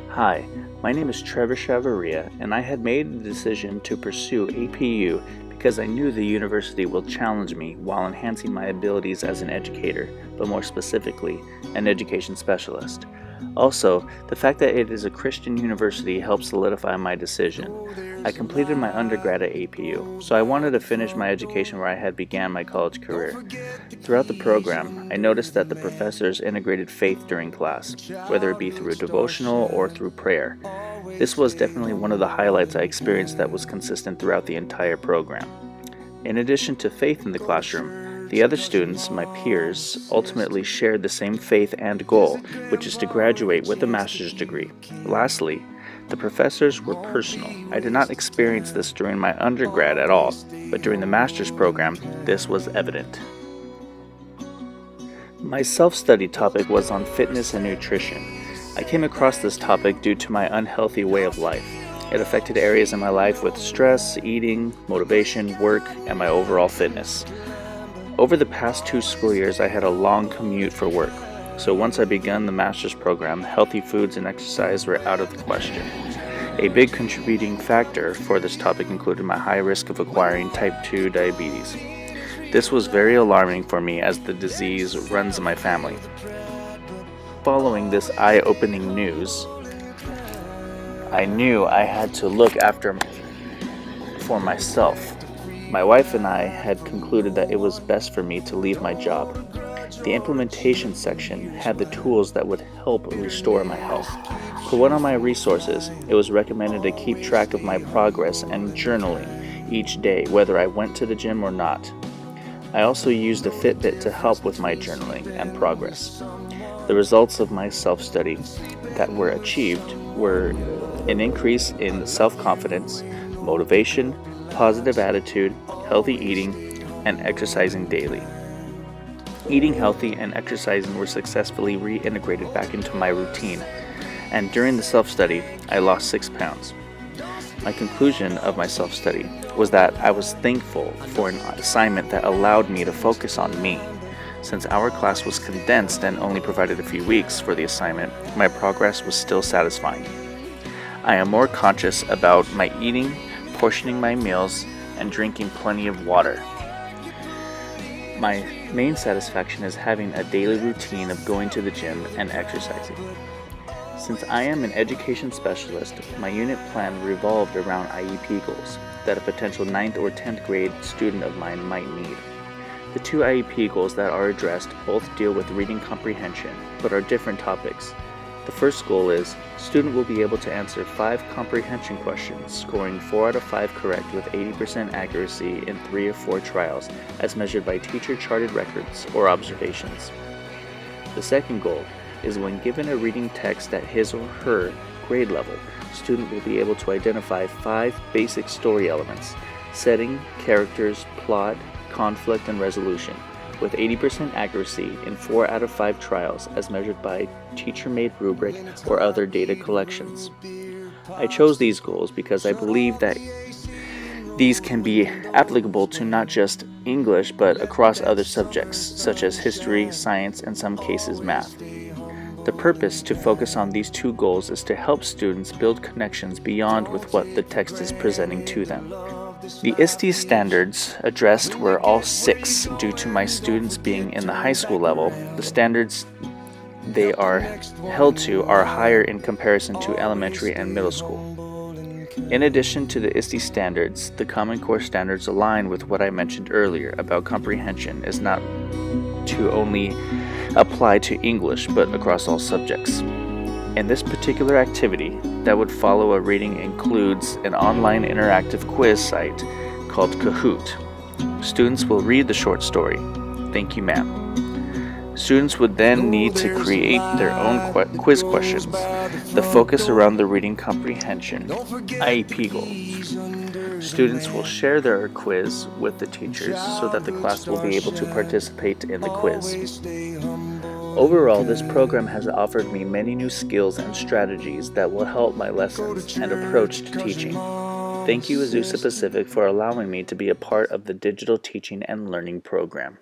Hi, my name is Trevor Chavarria, and I had made the decision to pursue APU because I knew the university will challenge me while enhancing my abilities as an educator, but more specifically, an education specialist. Also, the fact that it is a Christian university helped solidify my decision. I completed my undergrad at APU, so I wanted to finish my education where I had began my college career. Throughout the program, I noticed that the professors integrated faith during class, whether it be through a devotional or through prayer. This was definitely one of the highlights I experienced that was consistent throughout the entire program. In addition to faith in the classroom, the other students, my peers, ultimately shared the same faith and goal, which is to graduate with a master's degree. Lastly, the professors were personal. I did not experience this during my undergrad at all, but during the master's program, this was evident. My self-study topic was on fitness and nutrition. I came across this topic due to my unhealthy way of life. It affected areas in my life with stress, eating, motivation, work, and my overall fitness. Over the past 2 school years, I had a long commute for work. So once I began the master's program, healthy foods and exercise were out of the question. A big contributing factor for this topic included my high risk of acquiring type 2 diabetes. This was very alarming for me as the disease runs in my family. Following this eye-opening news, I knew I had to look after for myself. My wife and I had concluded that it was best for me to leave my job. The implementation section had the tools that would help restore my health. For one of my resources, it was recommended to keep track of my progress and journaling each day, whether I went to the gym or not. I also used a Fitbit to help with my journaling and progress. The results of my self-study that were achieved were an increase in self-confidence, motivation, positive attitude, healthy eating, and exercising daily. Eating healthy and exercising were successfully reintegrated back into my routine, and during the self-study, I lost 6 pounds. My conclusion of my self-study was that I was thankful for an assignment that allowed me to focus on me. Since our class was condensed and only provided a few weeks for the assignment, my progress was still satisfying. I am more conscious about my eating, portioning my meals, and drinking plenty of water. My main satisfaction is having a daily routine of going to the gym and exercising. Since I am an education specialist, my unit plan revolved around IEP goals that a potential 9th or 10th grade student of mine might need. The 2 IEP goals that are addressed both deal with reading comprehension, but are different topics. The first goal is, student will be able to answer 5 comprehension questions, scoring 4 out of 5 correct with 80% accuracy in 3 or 4 trials, as measured by teacher-charted records or observations. The second goal is when given a reading text at his or her grade level, student will be able to identify 5 basic story elements: setting, characters, plot, conflict, and resolution, with 80% accuracy in 4 out of 5 trials as measured by teacher-made rubric or other data collections. I chose these goals because I believe that these can be applicable to not just English but across other subjects such as history, science, and some cases math. The purpose to focus on these 2 goals is to help students build connections beyond with what the text is presenting to them. The ISTE standards addressed were all 6 due to my students being in the high school level. The standards they are held to are higher in comparison to elementary and middle school. In addition to the ISTE standards, the Common Core standards align with what I mentioned earlier about comprehension is not to only apply to English but across all subjects. In this particular activity that would follow a reading includes an online interactive quiz site called Kahoot. Students will read the short story, "Thank you, ma'am." Students would then need to create their own quiz questions. The focus around the reading comprehension IEP goals. Students will share their quiz with the teachers so that the class will be able to participate in the quiz. Overall, this program has offered me many new skills and strategies that will help my lessons and approach to teaching. Thank you, Azusa Pacific, for allowing me to be a part of the digital teaching and learning program.